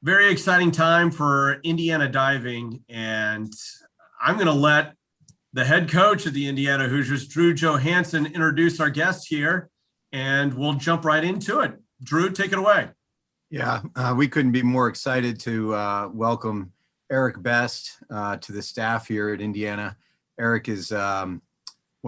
Very exciting time for Indiana diving, and I'm going to let the head coach of the Indiana Hoosiers, Drew Johansson, introduce our guest here, and we'll jump right into it. Drew, take it away. Yeah, we couldn't be more excited to welcome Eric Best to the staff here at Indiana. Eric is one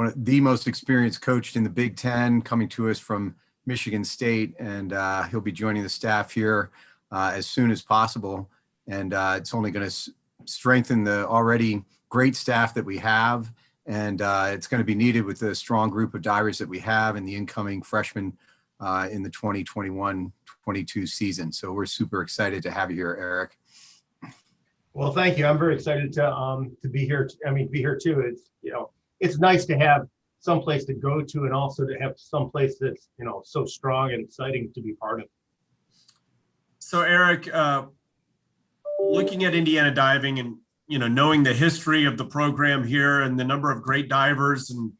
of the most experienced coach in the Big Ten, coming to us from Michigan State, and he'll be joining the staff here as soon as possible. And it's only going to strengthen the already great staff that we have, and it's going to be needed with the strong group of divers that we have and the incoming freshmen in the 2021-22 season. So we're super excited to have you here, Eric. Well, thank you. I'm very excited to be here. Be here too. It's nice to have some place to go to, and also to have some place that's so strong and exciting to be part of. So Eric, looking at Indiana diving and knowing the history of the program here and the number of great divers and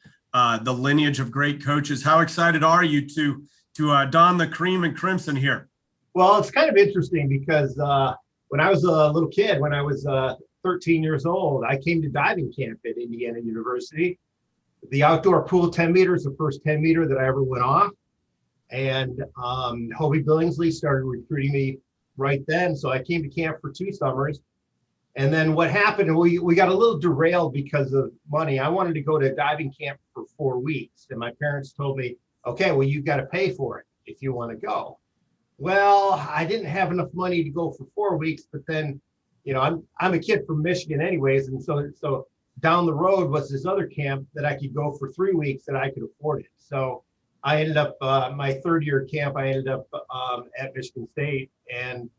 the lineage of great coaches, how excited are you to don the cream and crimson here? Well, it's kind of interesting because when I was a little kid, when I was 13 years old, I came to diving camp at Indiana University. The outdoor pool 10 meters, the first 10 meter that I ever went off. And Hobie Billingsley started recruiting me right then. So I came to camp for 2 summers. And then what happened, we got a little derailed because of money. I wanted to go to diving camp for 4 weeks. And my parents told me, okay, well, you've got to pay for it if you want to go. Well, I didn't have enough money to go for 4 weeks, but then, I'm a kid from Michigan anyways. And so down the road was this other camp that I could go for 3 weeks that I could afford it. So I ended up, my 3rd year camp, I ended up at Michigan State. And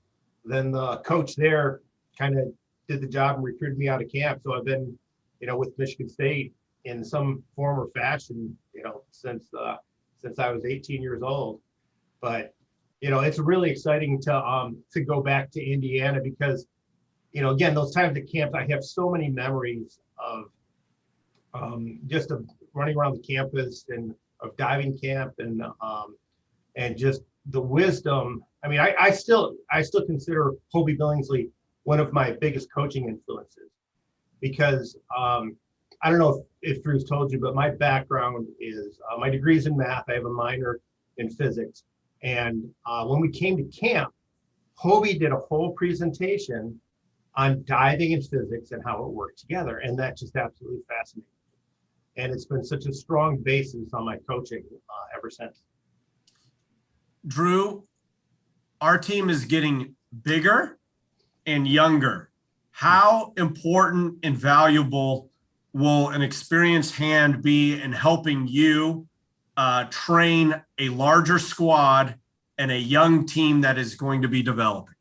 then the coach there kind of did the job and recruited me out of camp. So I've been, with Michigan State in some form or fashion, since I was 18 years old. But, it's really exciting to go back to Indiana because, again, those times at camp, I have so many memories of just of running around the campus and of diving camp and just the wisdom. I still consider Hobie Billingsley one of my biggest coaching influences because I don't know if Drew's told you, but my background is my degree's in math. I have a minor in physics. And when we came to camp, Hobie did a whole presentation on diving and physics and how it worked together. And that just absolutely fascinated me. And it's been such a strong basis on my coaching ever since. Drew, our team is getting bigger and younger. How important and valuable will an experienced hand be in helping you train a larger squad and a young team that is going to be developing?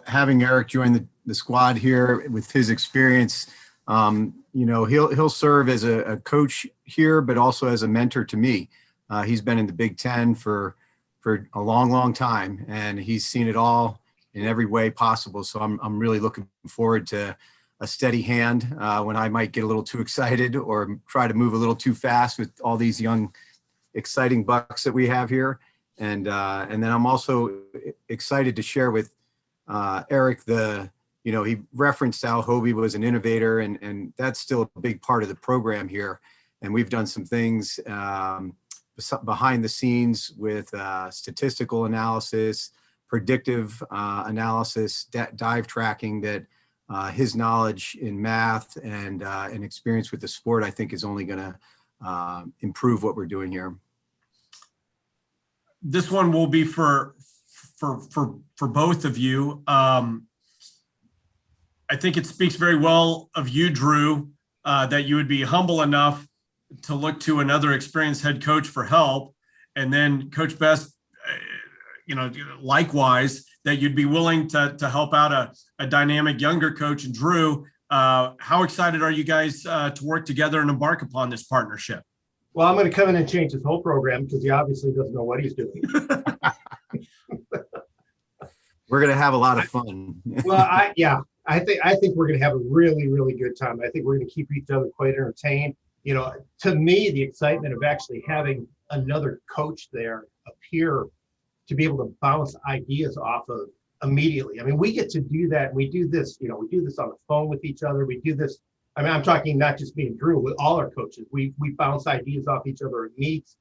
Having Eric join the squad here with his experience, he'll serve as a coach here, but also as a mentor to me. He's been in the Big Ten for a long, long time, and he's seen it all in every way possible. So I'm really looking forward to a steady hand when I might get a little too excited or try to move a little too fast with all these young, exciting bucks that we have here. And then I'm also excited to share with Eric he referenced how Hobie was an innovator, and that's still a big part of the program here. And we've done some things behind the scenes with statistical analysis, predictive analysis, dive tracking that his knowledge in math and experience with the sport, I think, is only going to improve what we're doing here. This one will be for both of you. I think it speaks very well of you, Drew, that you would be humble enough to look to another experienced head coach for help, and then Coach Best, likewise, that you'd be willing to help out a dynamic younger coach. And Drew, how excited are you guys to work together and embark upon this partnership? Well, I'm going to come in and change his whole program because he obviously doesn't know what he's doing. We're going to have a lot of fun. Well, I think we're going to have a really, really good time. I think we're going to keep each other quite entertained. To me, the excitement of actually having another coach there, a peer, to be able to bounce ideas off of immediately. I mean, we get to do that. We do this, we do this on the phone with each other. We do this. I mean, I'm talking not just me and Drew, with all our coaches. We bounce ideas off each other at meets.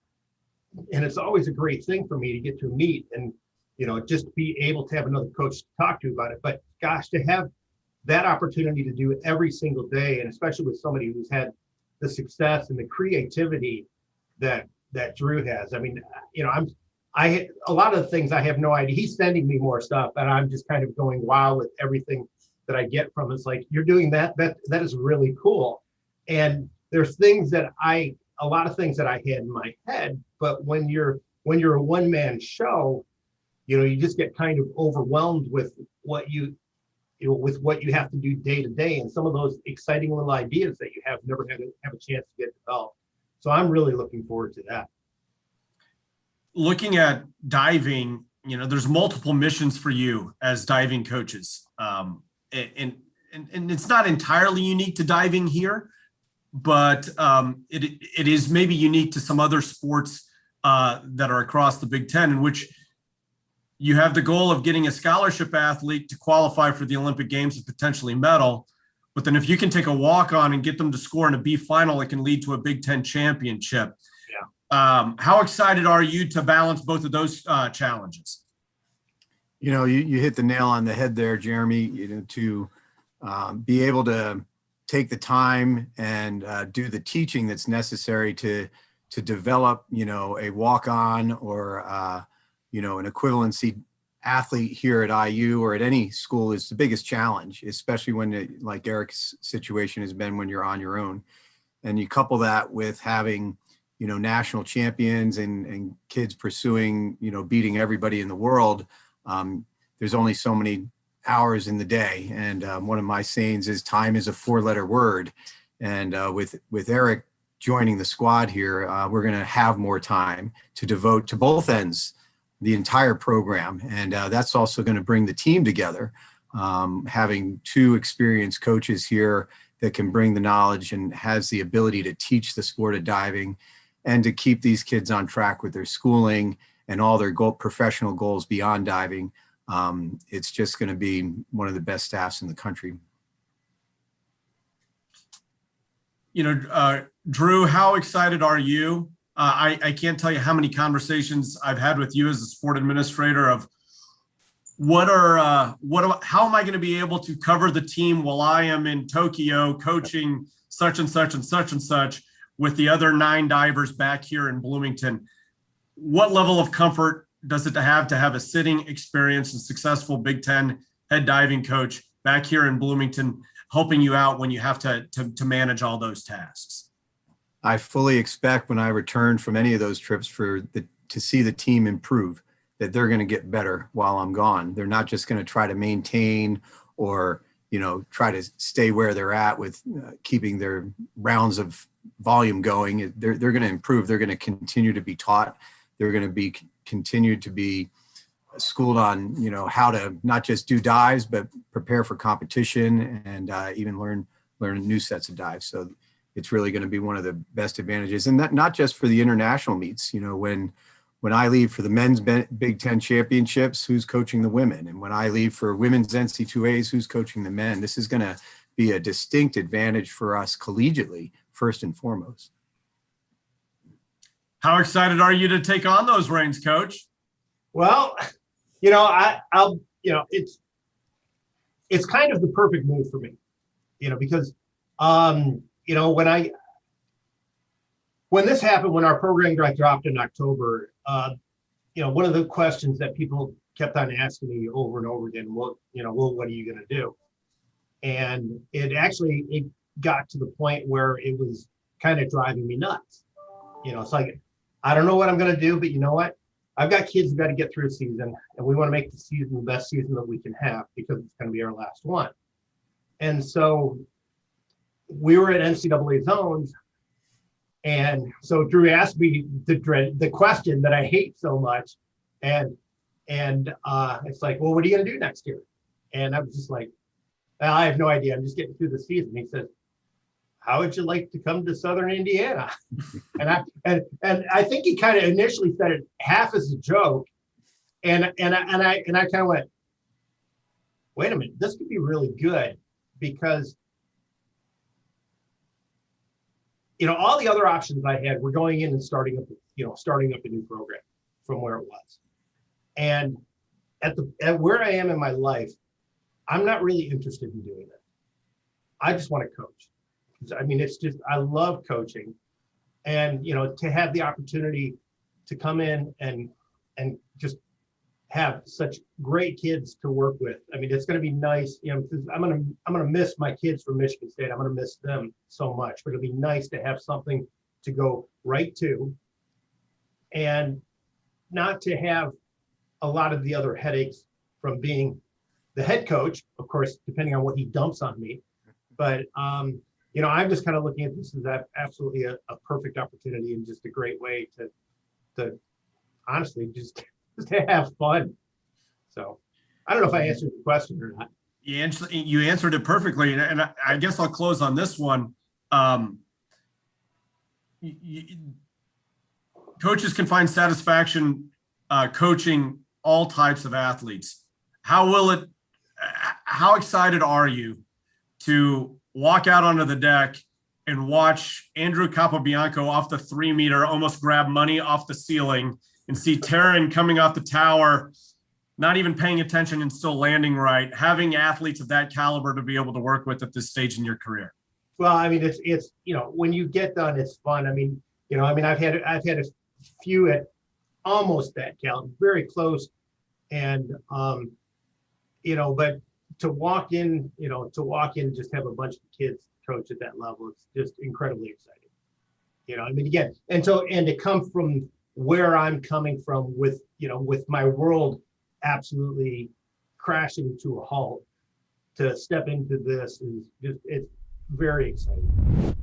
And it's always a great thing for me to get to meet and, just be able to have another coach to talk to about it. But gosh, to have that opportunity to do it every single day, and especially with somebody who's had the success and the creativity that Drew has. I mean, a lot of the things I have no idea. He's sending me more stuff, and I'm just kind of going wow with everything that I get from it. It's like, you're doing that. That is really cool. And there's things that a lot of things that I had in my head, but when you're a one-man show, you just get kind of overwhelmed with what you have to do day to day, and some of those exciting little ideas that you have never have a chance to get developed. So I'm really looking forward to that. Looking at diving, there's multiple missions for you as diving coaches. And it's not entirely unique to diving here, but it is maybe unique to some other sports that are across the Big Ten, in which you have the goal of getting a scholarship athlete to qualify for the Olympic Games and potentially medal. But then if you can take a walk-on and get them to score in a B final, it can lead to a Big Ten championship. Yeah. How excited are you to balance both of those challenges? You hit the nail on the head there, Jeremy, to be able to take the time and do the teaching that's necessary to develop, a walk-on or, an equivalency athlete here at IU or at any school is the biggest challenge, especially when like Eric's situation has been when you're on your own. And you couple that with having, national champions and kids pursuing, beating everybody in the world. There's only so many hours in the day. And one of my sayings is time is a 4-letter word. And with Eric joining the squad here, we're going to have more time to devote to both ends, the entire program. And that's also going to bring the team together. Having 2 experienced coaches here that can bring the knowledge and has the ability to teach the sport of diving and to keep these kids on track with their schooling and all their professional goals beyond diving. It's just going to be one of the best staffs in the country. Drew, how excited are you? I can't tell you how many conversations I've had with you as a sport administrator of how am I going to be able to cover the team while I am in Tokyo coaching such and such and such and such with the other 9 divers back here in Bloomington? What level of comfort does it have to have a sitting, experienced, and successful Big Ten head diving coach back here in Bloomington helping you out when you have to manage all those tasks? I fully expect when I return from any of those trips to see the team improve, that they're going to get better while I'm gone. They're not just going to try to maintain or, try to stay where they're at with keeping their rounds of volume going. They're going to improve. They're going to continue to be taught. They're going to continue to be schooled on, how to not just do dives, but prepare for competition and even learn new sets of dives. So it's really going to be one of the best advantages. And that not just for the international meets, when I leave for the men's Big Ten championships, who's coaching the women? And when I leave for women's NC2As, who's coaching the men? This is going to be a distinct advantage for us collegiately, first and foremost. How excited are you to take on those reins, Coach? Well, it's kind of the perfect move for me, because, when this happened, when our program got dropped in October, one of the questions that people kept on asking me over and over again, what are you going to do? And it got to the point where it was kind of driving me nuts. It's like, I don't know what I'm going to do, but you know what? I've got kids who got to get through a season, and we want to make the season the best season that we can have because it's going to be our last one. And so we were at NCAA zones. And so Drew asked me the question that I hate so much. And it's like, well, what are you going to do next year? And I was just like, well, I have no idea. I'm just getting through the season. He says, how would you like to come to Southern Indiana? and I think he kind of initially said it half as a joke. And I kind of went, wait a minute, this could be really good, because all the other options I had were going in and starting up a new program from where it was. And at where I am in my life, I'm not really interested in doing that. I just want to coach. I mean, it's just, I love coaching, and, to have the opportunity to come in and just have such great kids to work with. I mean, it's going to be nice, because I'm going to miss my kids from Michigan State. I'm going to miss them so much, but it'll be nice to have something to go right to, and not to have a lot of the other headaches from being the head coach, of course, depending on what he dumps on me. But, I'm just kind of looking at this as absolutely a perfect opportunity, and just a great way to honestly just to have fun. So I don't know if I answered the question or not. You answered it perfectly. And I guess I'll close on this one. Coaches can find satisfaction coaching all types of athletes. How excited are you to walk out onto the deck and watch Andrew Capobianco off the 3-meter almost grab money off the ceiling, and see Taryn coming off the tower, not even paying attention and still landing right, having athletes of that caliber to be able to work with at this stage in your career? Well, I mean, it's when you get done, it's fun. I mean, I've had a few at almost that caliber, very close, and but to walk in, just have a bunch of kids coach at that level, it's just incredibly exciting. I mean, again, and to come from where I'm coming from with my world absolutely crashing to a halt, to step into this is just, it's very exciting.